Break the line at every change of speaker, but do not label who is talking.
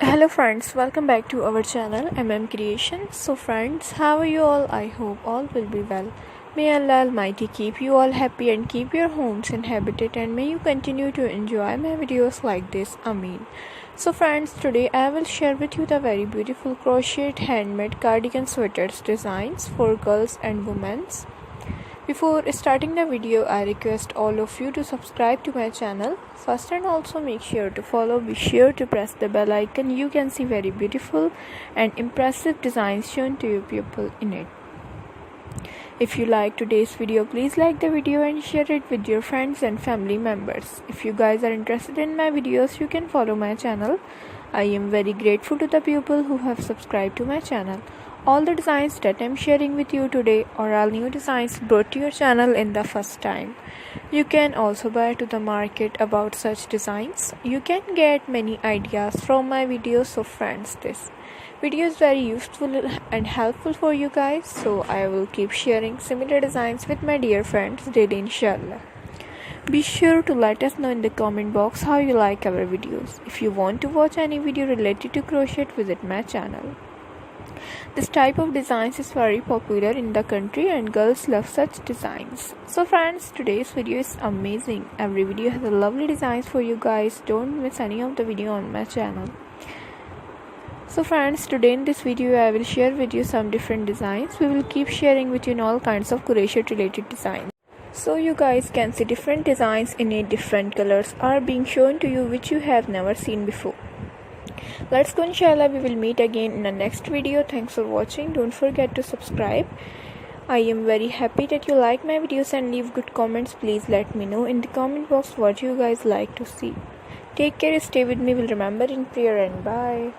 Hello friends, welcome back to our channel Creation. So friends, how are you all? I hope all will be well. May Allah Almighty keep you all happy and keep your homes inhabited, and may you continue to enjoy my videos like this. Ameen. So friends, today I will share with you the very beautiful crocheted handmade cardigan sweaters designs for girls and women. Before starting the video, I request all of you to subscribe to my channel first, and also make sure to follow. Be sure to press the bell icon. You can see very beautiful and impressive designs shown to you people in it. If you like today's video, please like the video and share it with your friends and family members. If you guys are interested in my videos, you can follow my channel. I am very grateful to the people who have subscribed to my channel. All the designs that I am sharing with you today are all new designs brought to your channel in the first time. You can also buy to the market about such designs. You can get many ideas from my videos. So friends, this video is very useful and helpful for you guys. So I will keep sharing similar designs with my dear friends daily, inshallah. Be sure to let us know in the comment box how you like our videos. If you want to watch any video related to crochet, visit my channel. This type of designs is very popular in the country and girls love such designs. So friends, today's video is amazing. Every video has a lovely designs for you guys. Don't miss any of the video on my channel. So friends, today in this video I will share with you some different designs. We will keep sharing with you all kinds of crochet related designs. So you guys can see different designs in 8 different colors are being shown to you which you have never seen before. Let's go, inshallah. We will meet again in the next video. Thanks for watching. Don't forget to subscribe. I am very happy that you like my videos and leave good comments. Please let me know in the comment box what you guys like to see. Take care, stay with me, will remember in prayer, and bye.